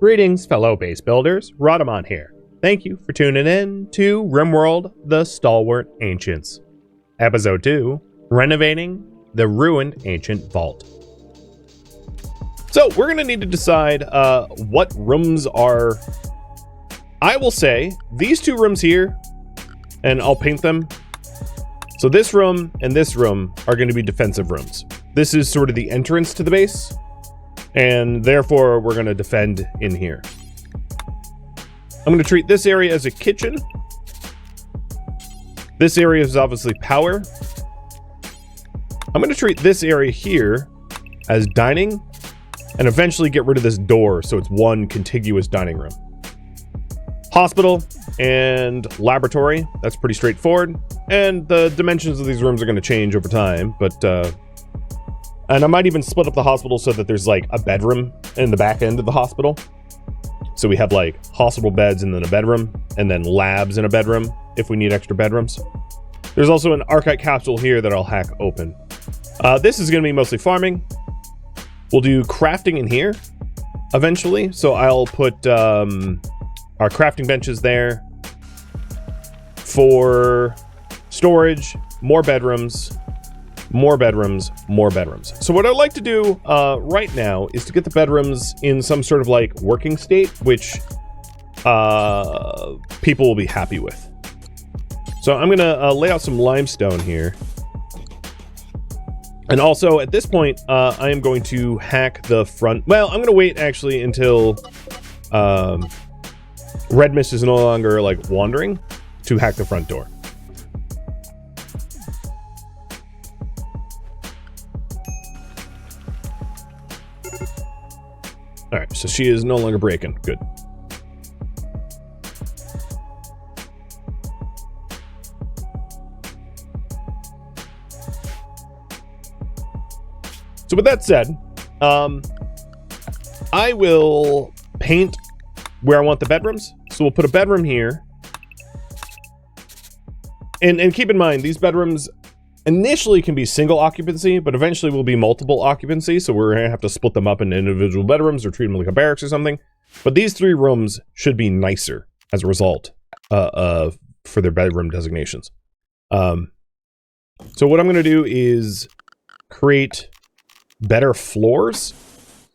Greetings, fellow base builders. Rhadamant here. Thank you for tuning in to RimWorld, the Stalwart Ancients. Episode 2, Renovating the Ruined Ancient Vault. So, we're going to need to decide what rooms are... I will say, these two rooms here, and I'll paint them. So this room and this room are going to be defensive rooms. This is sort of the entrance to the base, and therefore we're going to defend in here. I'm going to treat this area as a kitchen. This area is obviously power. I'm going to treat this area here as dining, and eventually get rid of this door so it's one contiguous dining room. Hospital and laboratory, that's pretty straightforward. And the dimensions of these rooms are going to change over time, but and I might even split up the hospital so that there's like a bedroom in the back end of the hospital. So we have like hospital beds and then a bedroom, and then labs in a bedroom if we need extra bedrooms. There's also an archite capsule here that I'll hack open. This is going to be mostly farming. We'll do crafting in here eventually. So I'll put our crafting benches there for storage, more bedrooms, more bedrooms, more bedrooms. So what I'd like to do right now is to get the bedrooms in some sort of like working state, which people will be happy with. So I'm gonna lay out some limestone here. And also at this point, I am going to hack the front. Well, I'm gonna wait actually until Red Mist is no longer like wandering to hack the front door. All right, so she is no longer breaking. Good. So with that said, I will paint where I want the bedrooms. So we'll put a bedroom here. And keep in mind, these bedrooms initially can be single occupancy, but eventually will be multiple occupancy. So we're going to have to split them up into individual bedrooms or treat them like a barracks or something. But these three rooms should be nicer as a result for their bedroom designations. So what I'm going to do is create better floors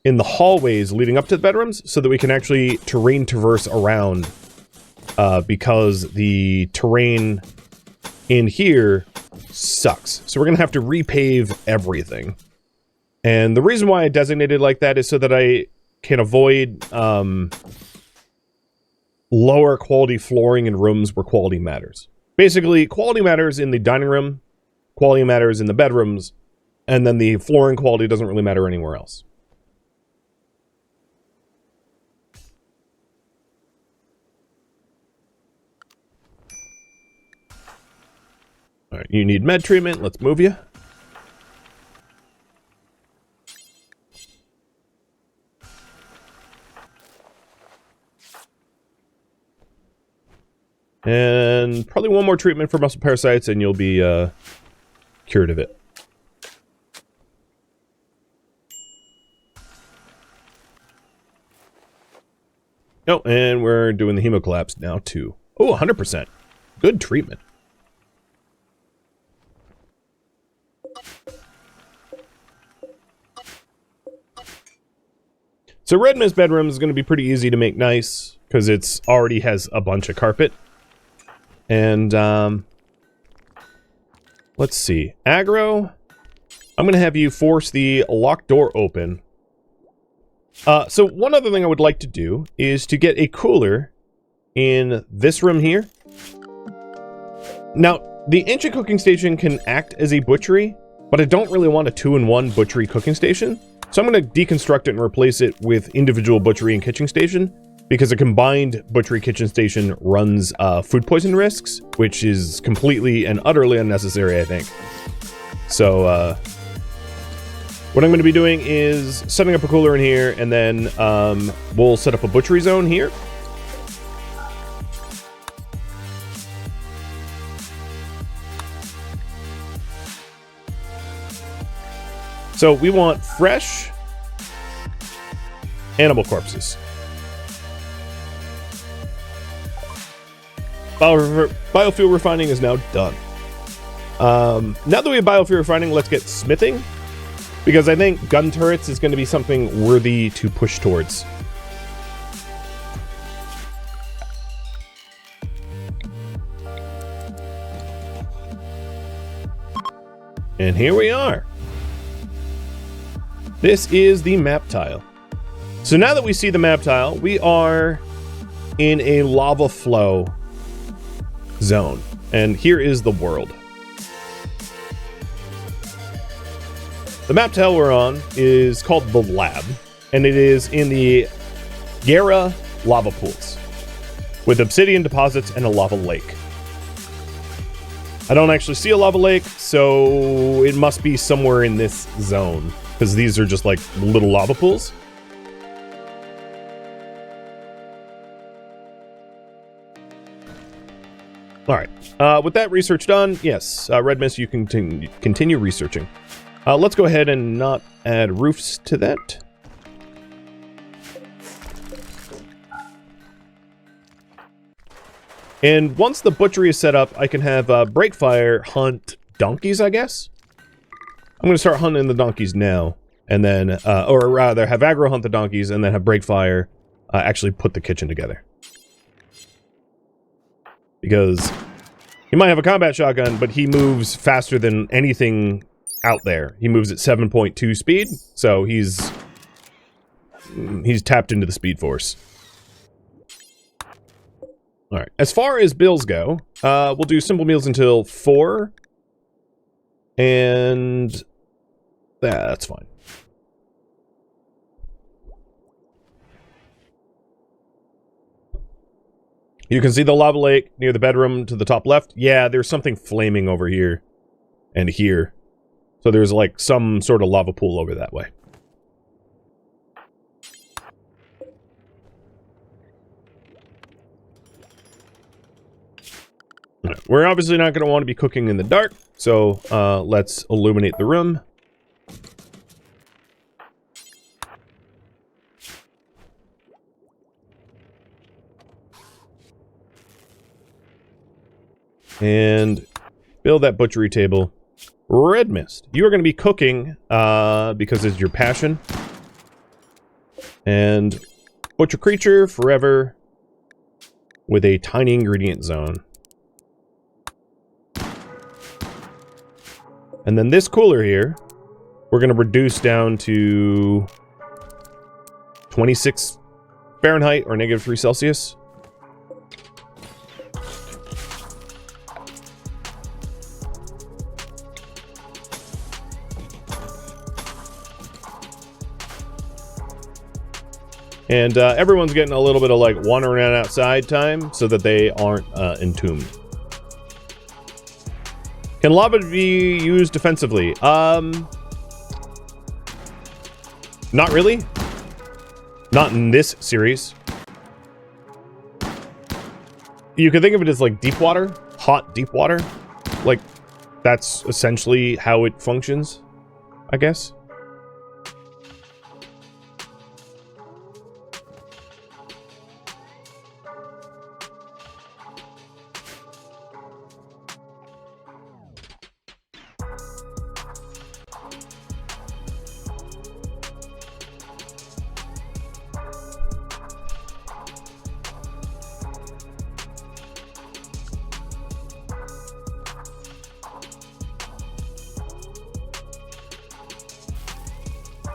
in the hallways leading up to the bedrooms so that we can actually terrain traverse around because the terrain in here sucks. So we're going to have to repave everything. And the reason why I designated like that is so that I can avoid lower quality flooring in rooms where quality matters. Basically, quality matters in the dining room, quality matters in the bedrooms, and then the flooring quality doesn't really matter anywhere else. All right, you need med treatment. Let's move you. And probably one more treatment for muscle parasites and you'll be cured of it. Oh, and we're doing the hemocollapse now too. Oh, 100%. Good treatment. So Red Mist bedroom is going to be pretty easy to make nice because it's already has a bunch of carpet. And let's see. Aggro, I'm going to have you force the locked door open. So one other thing I would like to do is to get a cooler in this room here. Now, the ancient cooking station can act as a butchery, but I don't really want a 2-in-1 butchery cooking station. So I'm going to deconstruct it and replace it with individual butchery and kitchen station, because a combined butchery kitchen station runs food poison risks, which is completely and utterly unnecessary, I think. So what I'm going to be doing is setting up a cooler in here, and then we'll set up a butchery zone here. So we want fresh animal corpses. Biofuel refining is now done. Now that we have biofuel refining, let's get smithing, because I think gun turrets is going to be something worthy to push towards. And here we are. This is the map tile. So now that we see the map tile, we are in a lava flow zone. And here is the world. The map tile we're on is called the Lab, and it is in the Guerra lava pools with obsidian deposits and a lava lake. I don't actually see a lava lake, so it must be somewhere in this zone, because these are just like little lava pools. All right, with that research done, yes, Red Mist, you can continue researching. Let's go ahead and not add roofs to that. And once the butchery is set up, I can have Breakfire hunt donkeys, I guess? I'm going to start hunting the donkeys now, and then, or rather, have Aggro hunt the donkeys, and then have Breakfire actually put the kitchen together. Because he might have a combat shotgun, but he moves faster than anything out there. He moves at 7.2 speed, so he's tapped into the speed force. All right, as far as bills go, we'll do simple meals until 4, and that's fine. You can see the lava lake near the bedroom to the top left. Yeah, there's something flaming over here and here. So there's like some sort of lava pool over that way. We're obviously not going to want to be cooking in the dark, so let's illuminate the room. And build that butchery table. Red Mist, you are going to be cooking because it's your passion. And butcher creature forever with a tiny ingredient zone. And then this cooler here, we're going to reduce down to 26 Fahrenheit or -3 Celsius. And everyone's getting a little bit of like wandering around outside time so that they aren't entombed. Can lava be used defensively? Not really. Not in this series. You can think of it as like deep water, hot deep water. Like, that's essentially how it functions, I guess.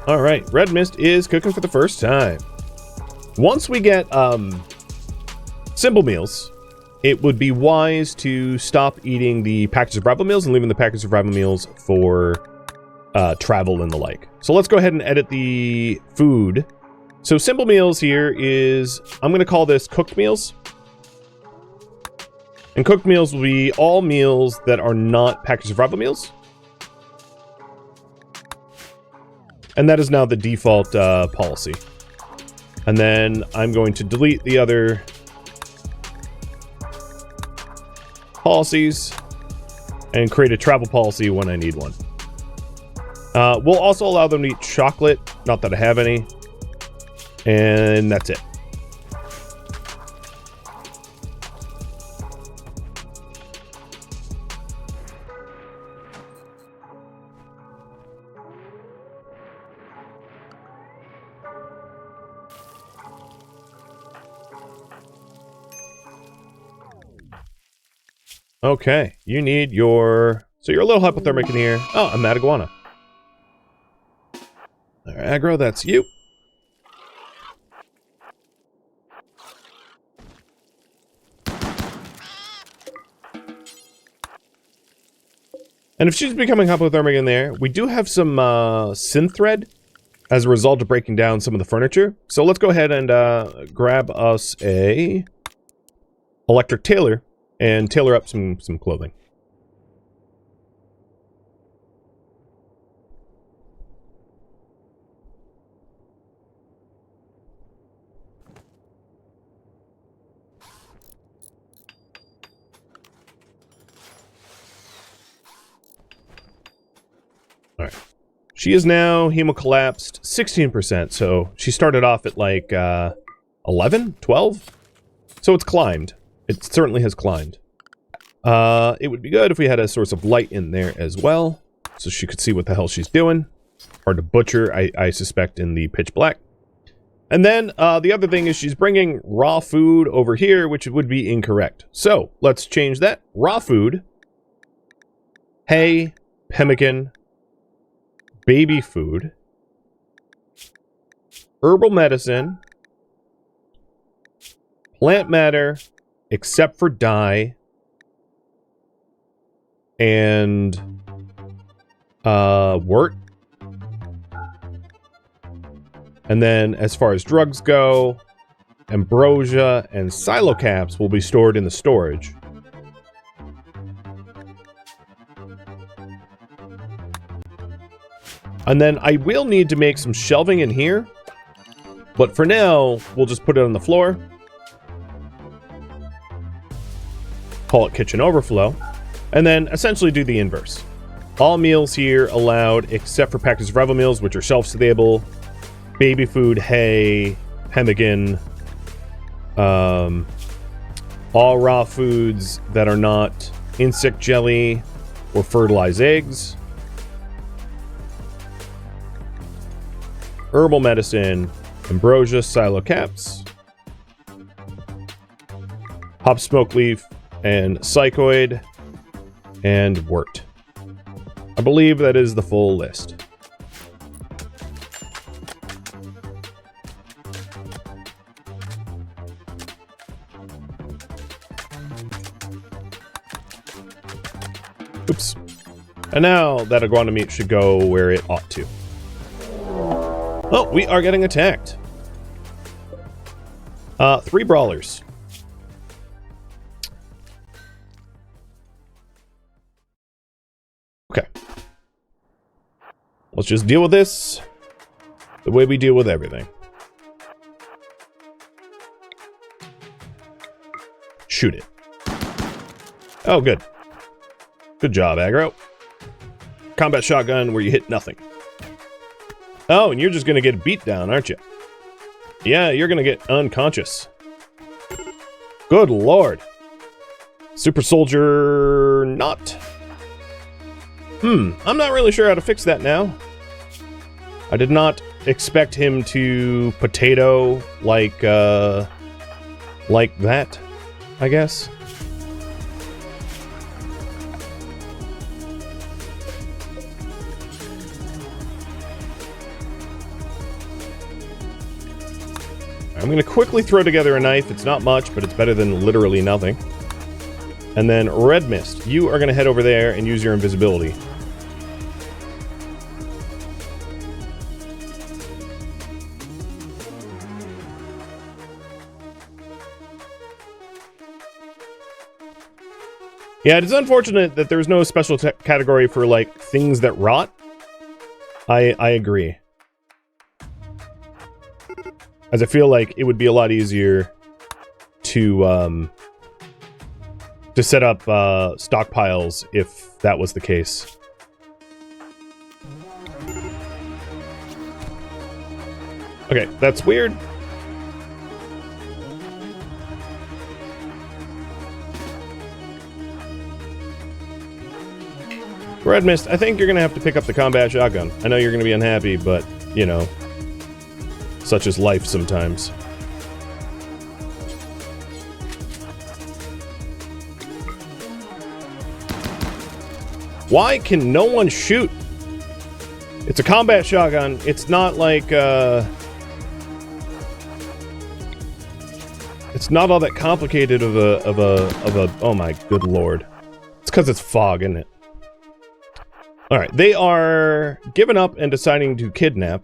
Alright, Red Mist is cooking for the first time. Once we get simple meals, it would be wise to stop eating the packaged survival meals and leaving the packaged survival meals for travel and the like. So let's go ahead and edit the food. So simple meals here is, I'm going to call this cooked meals. And cooked meals will be all meals that are not packaged survival meals. And that is now the default policy. And then I'm going to delete the other policies and create a travel policy when I need one. We'll also allow them to eat chocolate, not that I have any. And that's it. Okay, you need your... So you're a little hypothermic in here. Oh, a mad iguana. All right, aggro, that's you. And if she's becoming hypothermic in there, we do have some synth thread as a result of breaking down some of the furniture. So let's go ahead and grab us a electric tailor and tailor up some clothing. All right. She is now hemocollapsed 16%, so she started off at like 11, 12? So it's climbed. It certainly has climbed. It would be good if we had a source of light in there as well, so she could see what the hell she's doing. Hard to butcher, I suspect, in the pitch black. And then the other thing is she's bringing raw food over here, which would be incorrect. So let's change that. Raw food, hay, pemmican, baby food, herbal medicine, plant matter, except for dye, and wort. And then as far as drugs go, ambrosia and silocaps will be stored in the storage. And then I will need to make some shelving in here, but for now, we'll just put it on the floor. Call it kitchen overflow, and then essentially do the inverse. All meals here allowed except for packaged survival meals, which are shelf-stable, baby food, hay, pemmican, all raw foods that are not insect jelly or fertilized eggs, herbal medicine, ambrosia, silocaps, hop smoke leaf, and psychoid, and wort. I believe that is the full list. Oops. And now that iguana meat should go where it ought to. Oh, we are getting attacked. 3 brawlers. Okay. Let's just deal with this the way we deal with everything. Shoot it. Oh, good. Good job, aggro. Combat shotgun where you hit nothing. Oh, and you're just gonna get beat down, aren't you? Yeah, you're gonna get unconscious. Good lord. Super soldier not. I'm not really sure how to fix that now. I did not expect him to potato like that, I guess. I'm going to quickly throw together a knife. It's not much, but it's better than literally nothing. And then Red Mist, you are going to head over there and use your invisibility. Yeah, it is unfortunate that there's no special category for, like, things that rot. I agree. As I feel like it would be a lot easier to set up stockpiles if that was the case. Okay, that's weird. Red Mist, I think you're going to have to pick up the combat shotgun. I know you're going to be unhappy, but, you know, such is life sometimes. Why can no one shoot? It's a combat shotgun. It's not like, it's not all that complicated of a, oh my good lord. It's because it's fog, isn't it? Alright, they are giving up and deciding to kidnap.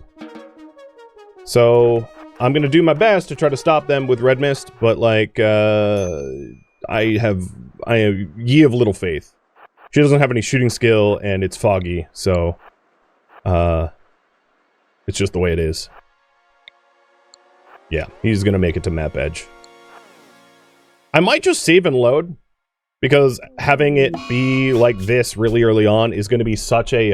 So, I'm gonna do my best to try to stop them with red mist, but like, I have ye of little faith. She doesn't have any shooting skill, and it's foggy, so, it's just the way it is. Yeah, he's gonna make it to map edge. I might just save and load, because having it be like this really early on is gonna be such a,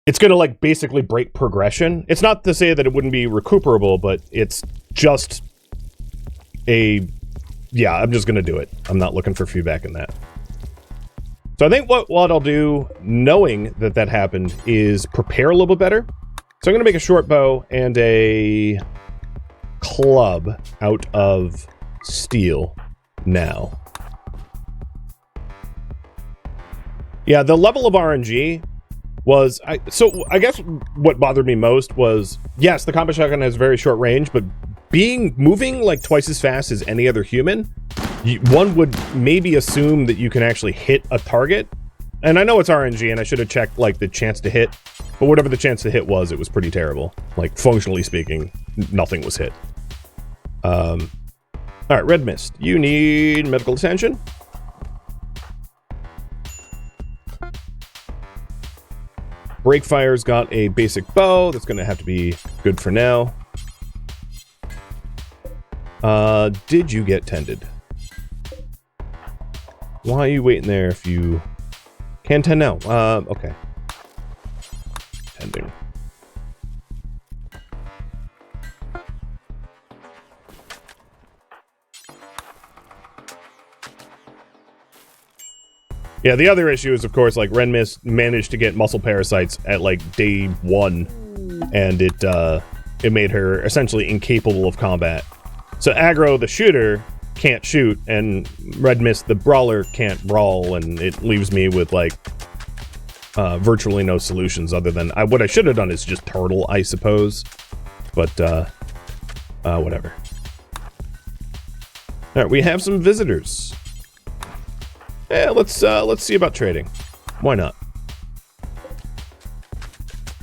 it's gonna, like, basically break progression. It's not to say that it wouldn't be recuperable, but it's just a... Yeah, I'm just gonna do it. I'm not looking for feedback in that. So I think what I'll do, knowing that that happened, is prepare a little bit better. So I'm gonna make a short bow and a club out of steel now. Yeah, the level of RNG was... So I guess what bothered me most was, yes, the combat shotgun has very short range, but moving like twice as fast as any other human, one would maybe assume that you can actually hit a target. And I know it's RNG, and I should have checked like the chance to hit, but whatever the chance to hit was, it was pretty terrible. Like, functionally speaking, nothing was hit. All right, red mist. You need medical attention. Breakfire's got a basic bow. That's going to have to be good for now. Did you get tended? Why are you waiting there if you can tend now? Okay. Tending. Yeah, the other issue is, of course, like, Renmis managed to get muscle parasites at, like, day 1, and it made her essentially incapable of combat. So Aggro, the shooter, can't shoot, and Red Mist, the brawler, can't brawl, and it leaves me with, like, virtually no solutions other than... what I should have done is just turtle, I suppose. But, whatever. Alright, we have some visitors. Yeah, let's see about trading. Why not?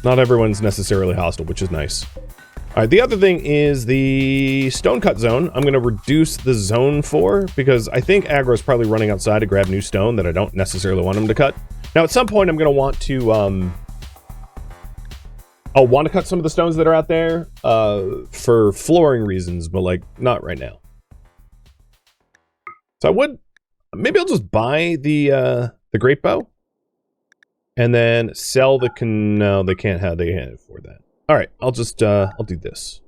Not everyone's necessarily hostile, which is nice. Alright, the other thing is the stone cut zone. I'm going to reduce the zone for, because I think Aggro's probably running outside to grab new stone that I don't necessarily want him to cut. Now, at some point, I'm going to want to, I'll want to cut some of the stones that are out there, for flooring reasons, but, like, not right now. So I would... Maybe I'll just buy the great bow, and then sell the no, they can't afford that. All right, I'll just I'll do this.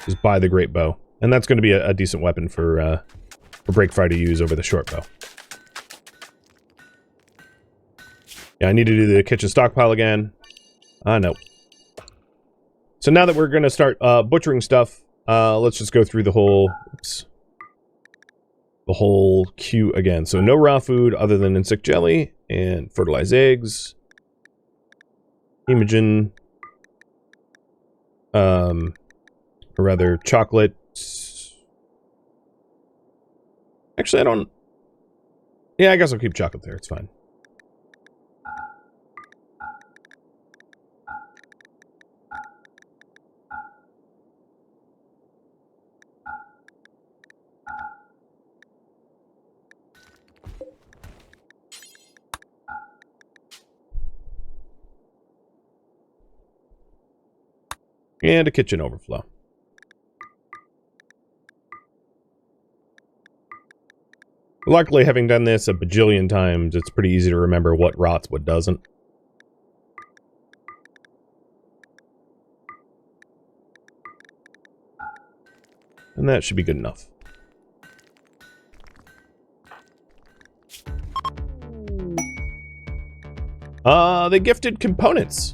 Just buy the great bow, and that's going to be a decent weapon for Breakfire to use over the short bow. Yeah, I need to do the kitchen stockpile again. No. So now that we're going to start butchering stuff, let's just go through the whole. Oops. The whole queue again. So no raw food other than insect jelly and fertilized eggs. Imogen. Or rather, chocolate. Actually, I don't... Yeah, I guess I'll keep chocolate there. It's fine. And a kitchen overflow. Luckily, having done this a bajillion times, it's pretty easy to remember what rots, what doesn't. And that should be good enough. They gifted components.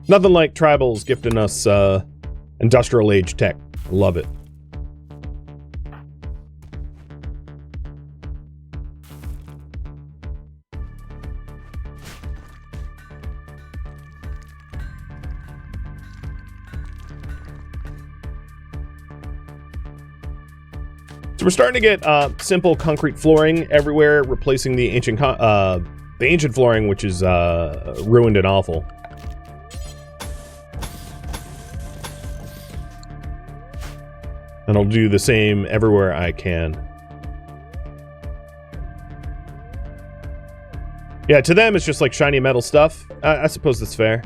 Nothing like tribals gifting us industrial age tech. Love it. So we're starting to get simple concrete flooring everywhere, replacing the ancient flooring, which is ruined and awful. And I'll do the same everywhere I can. Yeah, to them it's just like shiny metal stuff. I suppose that's fair.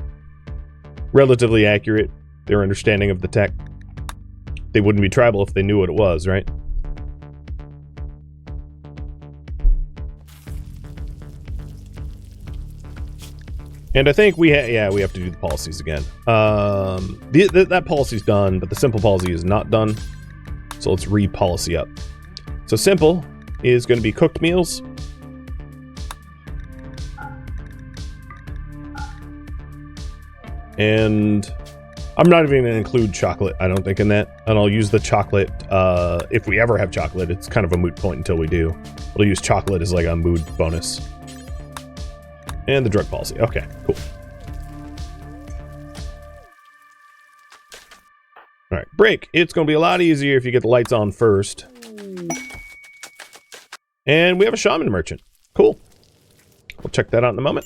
Relatively accurate, their understanding of the tech. They wouldn't be tribal if they knew what it was, right? And I think we have to do the policies again. That policy's done, but the simple policy is not done. So let's re-policy up. So simple is going to be cooked meals. And I'm not even going to include chocolate, I don't think, in that. And I'll use the chocolate, if we ever have chocolate. It's kind of a moot point until we do. We'll use chocolate as like a mood bonus. And the drug policy. Okay, cool. All right, break. It's going to be a lot easier if you get the lights on first. And we have a shaman merchant. Cool. We'll check that out in a moment.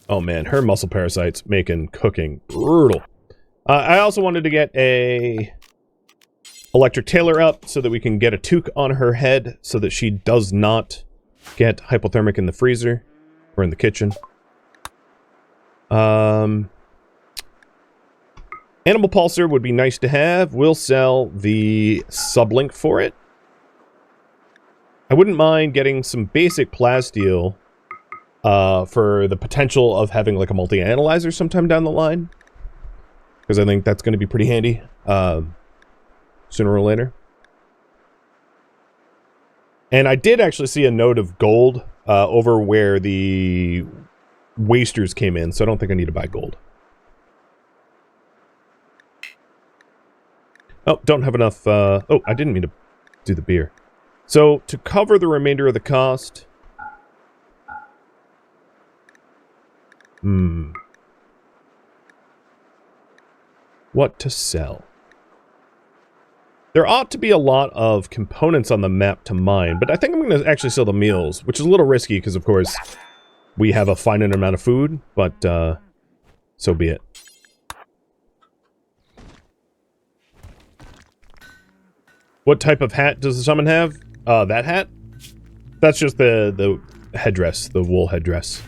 Oh man, her muscle parasites making cooking brutal. I also wanted to get a electric tailor up so that we can get a toque on her head so that she does not get hypothermic in the freezer or in the kitchen. Animal pulsar would be nice to have. We'll sell the sublink for it. I wouldn't mind getting some basic plasteel for the potential of having like a multi-analyzer sometime down the line. Because I think that's going to be pretty handy sooner or later. And I did actually see a note of gold over where the wasters came in, so I don't think I need to buy gold. Oh, don't have enough... oh, I didn't mean to do the beer. So, to cover the remainder of the cost... What to sell? There ought to be a lot of components on the map to mine, but I think I'm going to actually sell the meals, which is a little risky because, of course, we have a finite amount of food, but so be it. What type of hat does the shaman have? That hat? That's just the headdress, the wool headdress.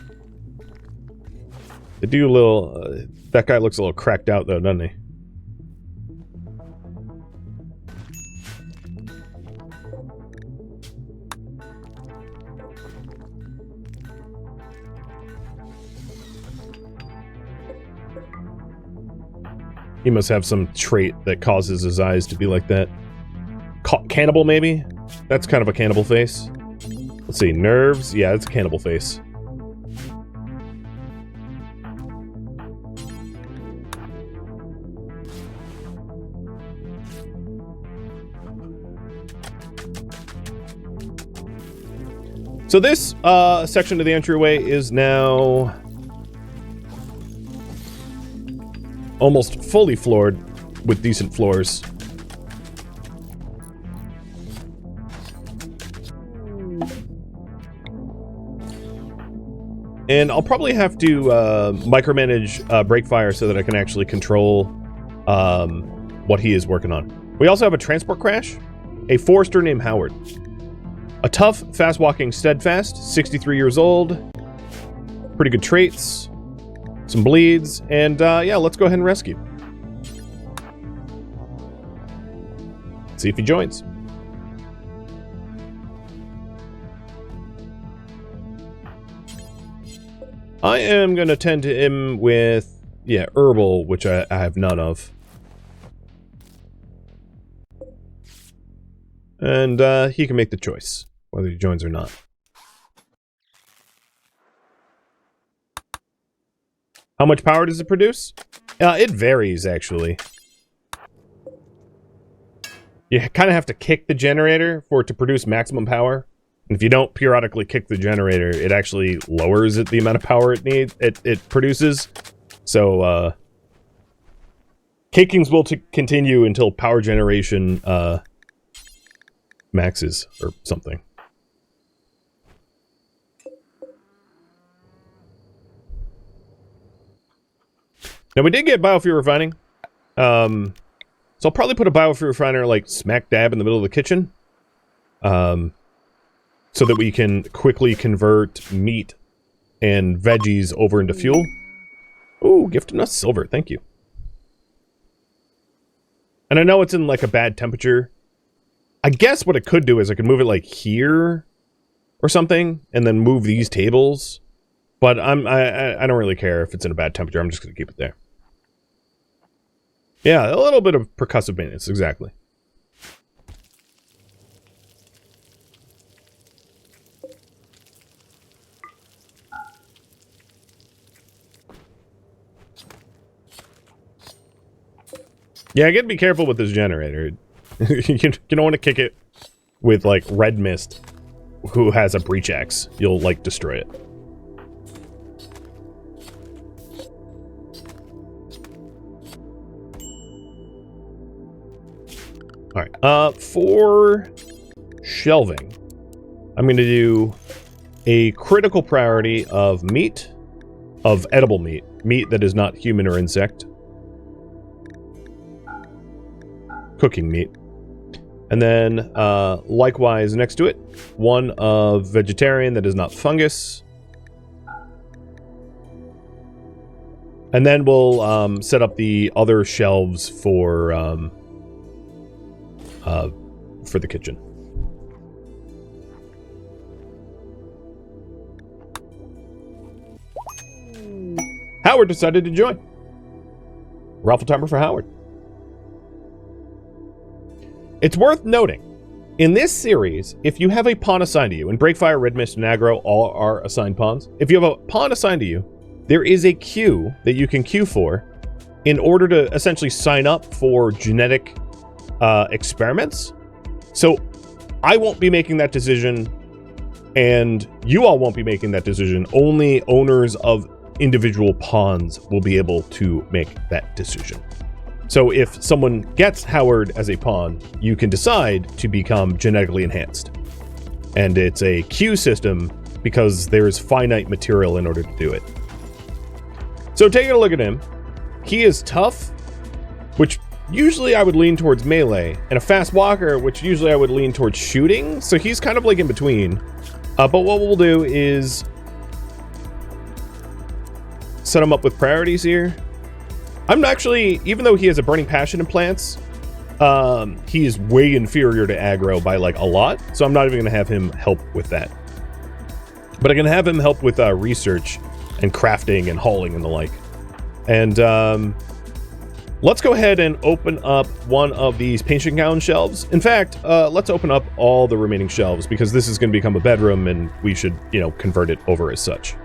They do a little... that guy looks a little cracked out, though, doesn't he? He must have some trait that causes his eyes to be like that. Cannibal, maybe? That's kind of a cannibal face. Let's see, nerves? Yeah, it's a cannibal face. So this section of the entryway is now almost fully floored with decent floors. And I'll probably have to micromanage Breakfire so that I can actually control what he is working on. We also have a transport crash. A forester named Howard. A tough, fast-walking steadfast, 63 years old. Pretty good traits. Some bleeds. And yeah, let's go ahead and rescue. See if he joins. I am going to tend to him with, yeah, herbal, which I have none of. And he can make the choice, whether he joins or not. How much power does it produce? It varies, actually. You kind of have to kick the generator for it to produce maximum power. And if you don't periodically kick the generator, it actually lowers the amount of power it produces. So, kickings will continue until power generation maxes or something. Now, we did get biofuel refining. So I'll probably put a biofuel refiner like smack dab in the middle of the kitchen. So that we can quickly convert meat and veggies over into fuel. Ooh, gifted us silver, thank you. And I know it's in like a bad temperature. I guess what I could do is I could move it like here or something, and then move these tables. But I don't really care if it's in a bad temperature. I'm just gonna keep it there. Yeah, a little bit of percussive maintenance, exactly. Yeah, I gotta be careful with this generator. You don't want to kick it with, like, Red Mist, who has a breach axe. You'll, like, destroy it. Alright, for shelving, I'm gonna do a critical priority of meat, of edible meat. Meat that is not human or insect. Cooking meat. And then, likewise, next to it, one of vegetarian that is not fungus. And then we'll set up the other shelves for the kitchen. Howard decided to join. Raffle timer for Howard. It's worth noting, in this series, if you have a pawn assigned to you, and Breakfire, Red Mist, and Aggro all are assigned pawns, if you have a pawn assigned to you, there is a queue that you can queue for in order to essentially sign up for genetic experiments. So I won't be making that decision, and you all won't be making that decision. Only owners of individual pawns will be able to make that decision. So if someone gets Howard as a pawn, you can decide to become genetically enhanced. And it's a queue system because there's finite material in order to do it. So taking a look at him, he is tough, which usually I would lean towards melee, and a fast walker, which usually I would lean towards shooting. So he's kind of like in between. But what we'll do is set him up with priorities here. I'm actually, even though he has a burning passion in plants, he is way inferior to aggro by like a lot. So I'm not even going to have him help with that. But I can have him help with research and crafting and hauling and the like. And let's go ahead and open up one of these painting gown shelves. In fact, let's open up all the remaining shelves because this is going to become a bedroom and we should, you know, convert it over as such.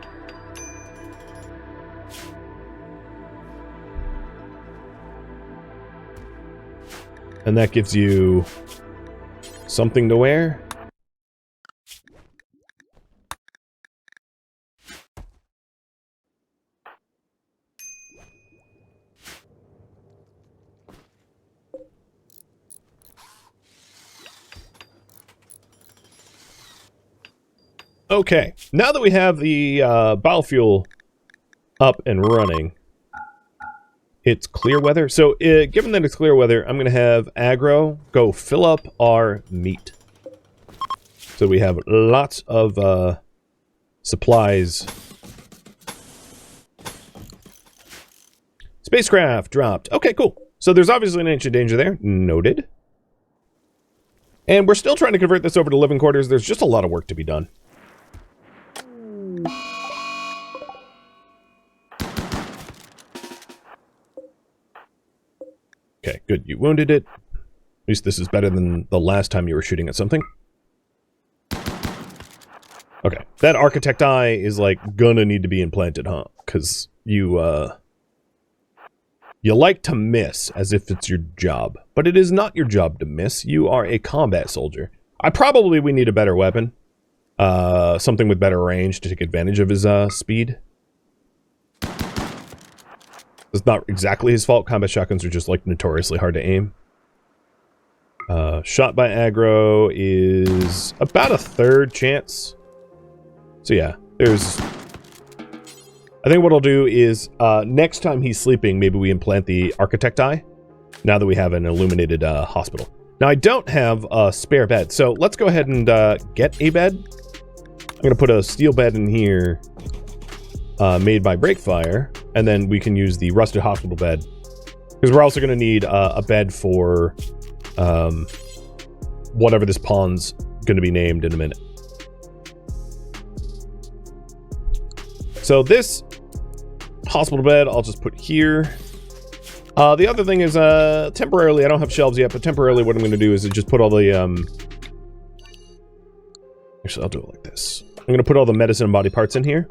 And that gives you something to wear. Okay, now that we have the biofuel up and running, it's clear weather. So given that it's clear weather, I'm going to have aggro go fill up our meat. So we have lots of supplies. Spacecraft dropped. Okay, cool. So there's obviously an ancient danger there. Noted. And we're still trying to convert this over to living quarters. There's just a lot of work to be done. Okay, good. You wounded it. At least this is better than the last time you were shooting at something. Okay, that architect eye is like gonna need to be implanted, huh? Because you You like to miss as if it's your job, but it is not your job to miss. You are a combat soldier. We need a better weapon. Something with better range to take advantage of his speed. It's not exactly his fault. Combat shotguns are just like notoriously hard to aim. Shot by aggro is about a third chance. So yeah, there's... I think what I'll do is, next time he's sleeping, maybe we implant the architect eye, now that we have an illuminated hospital. Now, I don't have a spare bed, so let's go ahead and get a bed. I'm going to put a steel bed in here, made by Breakfire, and then we can use the rusted hospital bed, because we're also going to need a bed for whatever this pawn's going to be named in a minute. So this hospital bed I'll just put here. The other thing is, temporarily, I don't have shelves yet, but temporarily what I'm going to do is just put all the, actually, I'll do it like this. I'm going to put all the medicine and body parts in here.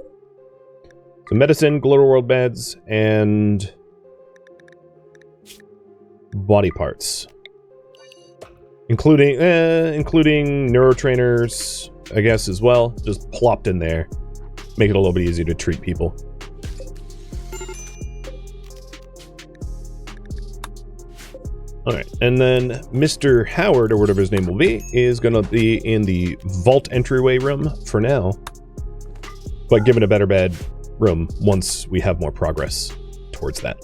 So medicine, Glitter World beds, and body parts. Including neurotrainers, I guess, as well. Just plopped in there. Make it a little bit easier to treat people. Alright, and then Mr. Howard, or whatever his name will be, is going to be in the vault entryway room for now. But given a better bed room once we have more progress towards that.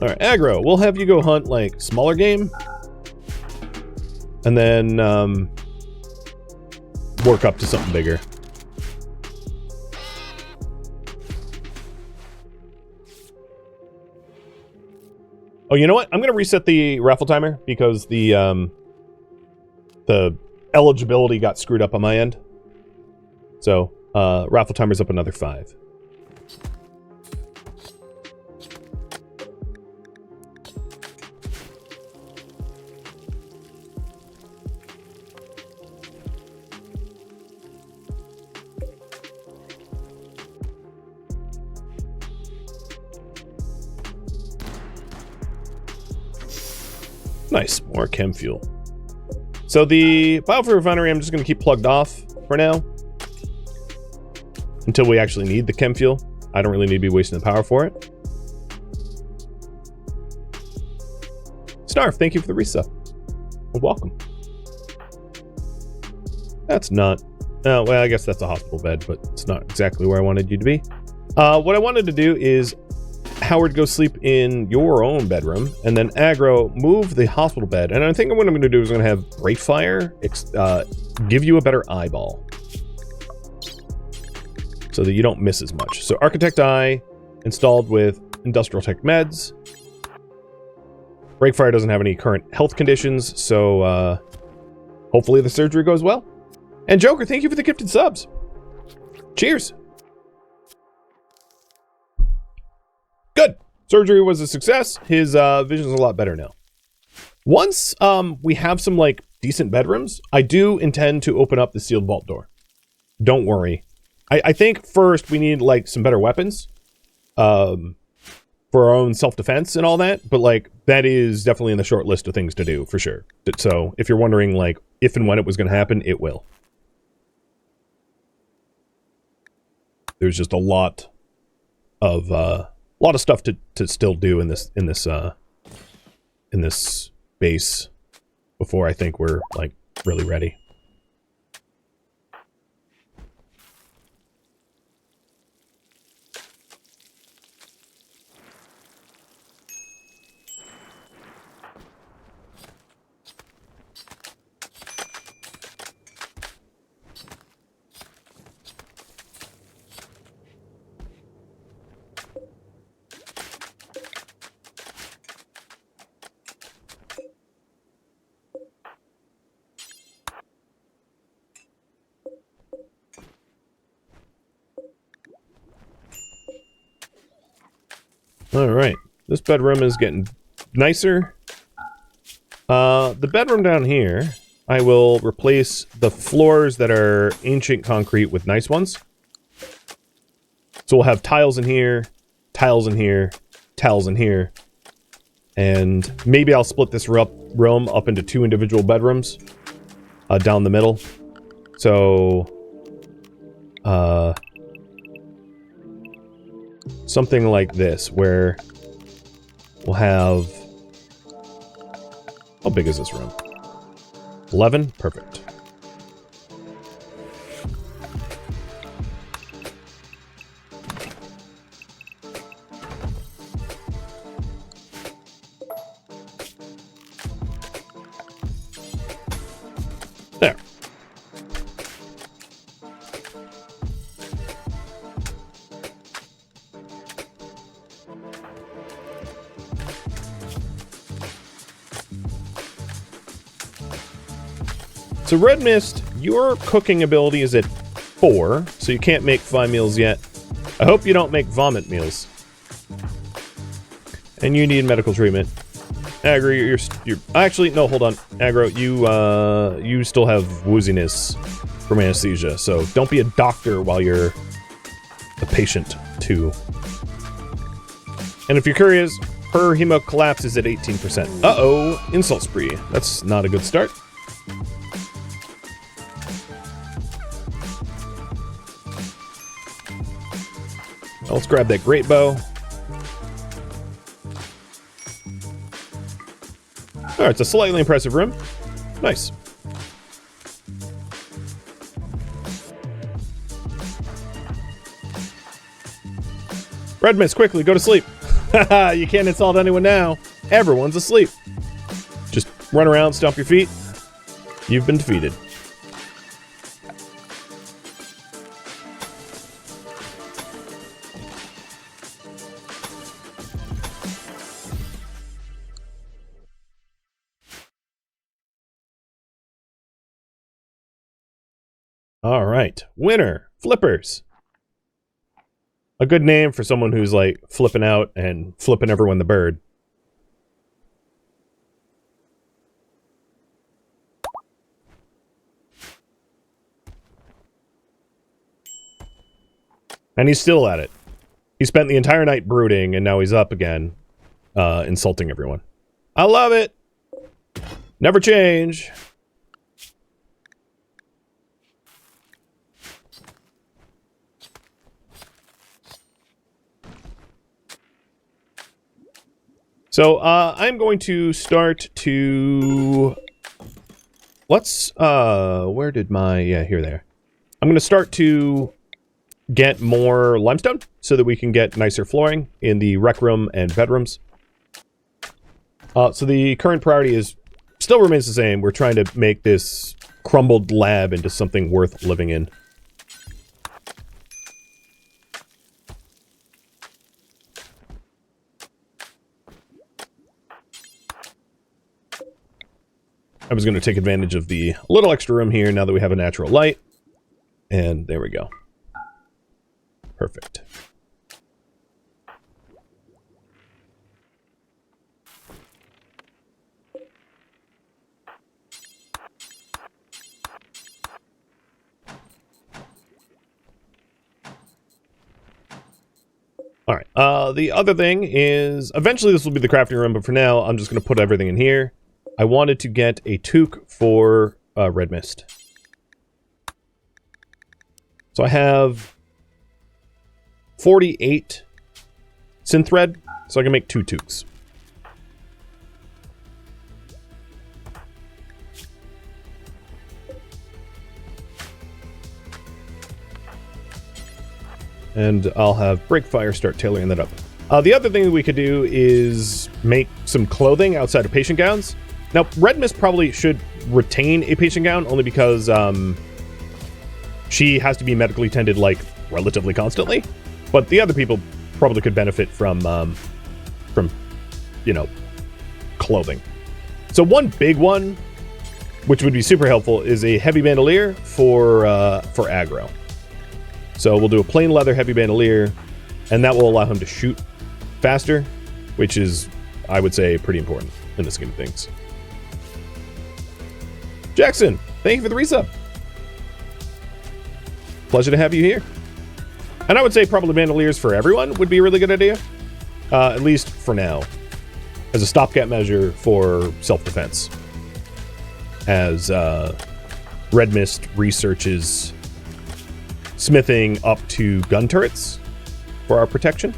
Alright, aggro, we'll have you go hunt, like, smaller game. And then, work up to something bigger. Oh, you know what? I'm going to reset the raffle timer because the eligibility got screwed up on my end. So, raffle timer's up another 5. Nice, more chem fuel. So the biofuel refinery I'm just going to keep plugged off for now. Until we actually need the chem fuel. I don't really need to be wasting the power for it. Snarf, thank you for the resub. Well, welcome. That's not... Oh, well, I guess that's a hospital bed, but it's not exactly where I wanted you to be. What I wanted to do is Howard, go sleep in your own bedroom, and then aggro, move the hospital bed. And I think what I'm going to do is I'm going to have Breakfire give you a better eyeball, so that you don't miss as much. So Architect Eye installed with Industrial Tech Meds. Breakfire doesn't have any current health conditions, so hopefully the surgery goes well. And Joker, thank you for the gifted subs. Cheers. Good. Surgery was a success. His vision's a lot better now. Once we have some like decent bedrooms, I do intend to open up the sealed vault door. Don't worry. I think first we need like some better weapons for our own self-defense and all that, but like that is definitely in the short list of things to do for sure. So if you're wondering like if and when it was going to happen, it will. There's just a lot of stuff to still do in this base before I think we're like really ready. All right, this bedroom is getting nicer. The bedroom down here, I will replace the floors that are ancient concrete with nice ones. So we'll have tiles in here, tiles in here, tiles in here. And maybe I'll split this room up into 2 individual bedrooms down the middle. So, something like this, where we'll have... How big is this room? 11? Perfect. There. So Red Mist, your cooking ability is at 4, so you can't make 5 meals yet. I hope you don't make vomit meals. And you need medical treatment. Aggro, you're actually, no, hold on. Aggro, you still have wooziness from anesthesia, so don't be a doctor while you're a patient, too. And if you're curious, her hemo collapse is at 18%. Uh-oh, insult spree. That's not a good start. Let's grab that great bow. Alright, it's a slightly impressive room. Nice. Red Mist, quickly, go to sleep. Haha, you can't insult anyone now. Everyone's asleep. Just run around, stomp your feet. You've been defeated. All right, winner, Flippers. A good name for someone who's like flipping out and flipping everyone the bird. And he's still at it. He spent the entire night brooding, and now he's up again, insulting everyone. I love it. Never change. So, I'm going to start to... Let's, where did my... Yeah, here, there. I'm going to start to get more limestone so that we can get nicer flooring in the rec room and bedrooms. So the current priority still remains the same. We're trying to make this crumbled lab into something worth living in. I was going to take advantage of the little extra room here now that we have a natural light. And there we go. Perfect. All right. The other thing is, eventually this will be the crafting room, but for now, I'm just going to put everything in here. I wanted to get a toque for Red Mist. So I have 48 synth thread, so I can make 2 toques. And I'll have Breakfire start tailoring that up. The other thing that we could do is make some clothing outside of patient gowns. Now, Red Mist probably should retain a patient gown, only because she has to be medically tended, like, relatively constantly. But the other people probably could benefit from, you know, clothing. So one big one, which would be super helpful, is a heavy bandolier for aggro. So we'll do a plain leather heavy bandolier, and that will allow him to shoot faster, which is, I would say, pretty important in the scheme of things. Jackson, thank you for the resub. Pleasure to have you here. And I would say probably bandoliers for everyone would be a really good idea. At least for now. As a stopgap measure for self-defense. As Red Mist researches smithing up to gun turrets for our protection.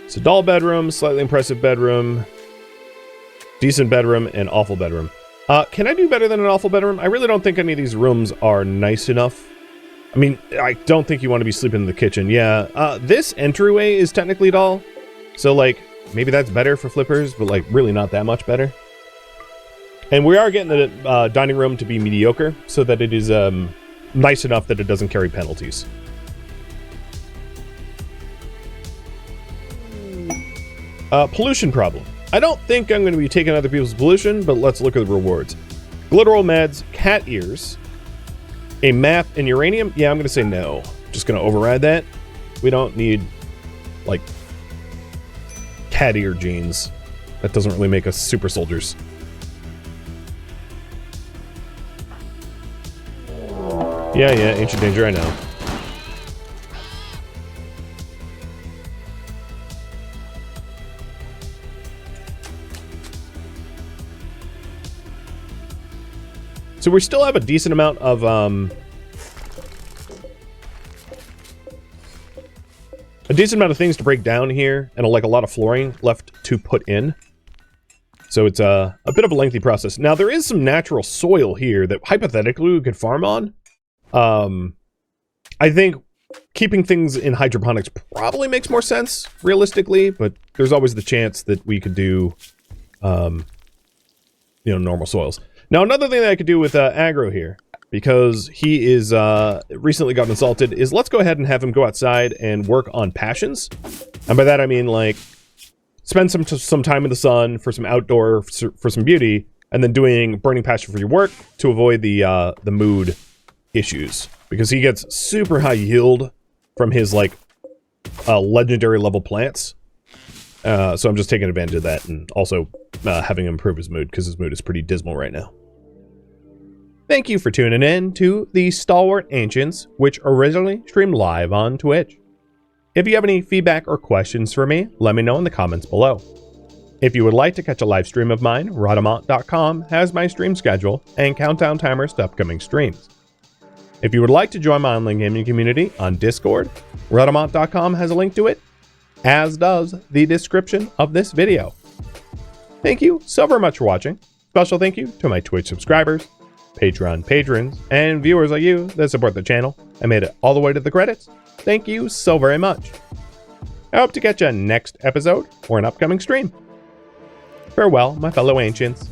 So doll bedroom, slightly impressive bedroom, decent bedroom, and awful bedroom. Can I do better than an awful bedroom? I really don't think any of these rooms are nice enough. I mean, I don't think you want to be sleeping in the kitchen. Yeah, this entryway is technically doll. So, like, maybe that's better for flippers, but, like, really not that much better. And we are getting the dining room to be mediocre so that it is nice enough that it doesn't carry penalties. Pollution problem. I don't think I'm going to be taking other people's pollution, but let's look at the rewards. Glitteral meds, cat ears, a map, and uranium. Yeah, I'm going to say no. Just going to override that. We don't need, like, cat ear genes. That doesn't really make us super soldiers. Yeah, ancient danger, I know. So we still have a decent amount of things to break down here, and like a lot of flooring left to put in. So it's a bit of a lengthy process. Now there is some natural soil here that hypothetically we could farm on. I think keeping things in hydroponics probably makes more sense realistically, but there's always the chance that we could do, normal soils. Now, another thing that I could do with Aggro here, because he is recently got insulted, is let's go ahead and have him go outside and work on passions. And by that I mean, like, spend some time in the sun for some outdoor, for some beauty, and then doing burning passion for your work to avoid the mood issues. Because he gets super high yield from his, like, legendary level plants. So I'm just taking advantage of that, and also having him improve his mood, because his mood is pretty dismal right now. Thank you for tuning in to the Stalwart Ancients, which originally streamed live on Twitch. If you have any feedback or questions for me, let me know in the comments below. If you would like to catch a live stream of mine, Rhadamant.com has my stream schedule and countdown timers to upcoming streams. If you would like to join my online gaming community on Discord, Rhadamant.com has a link to it, as does the description of this video. Thank you so very much for watching. Special thank you to my Twitch subscribers, Patreon patrons, and viewers like you that support the channel and made it all the way to the credits. Thank you so very much. I hope to catch you next episode or an upcoming stream. Farewell, my fellow ancients.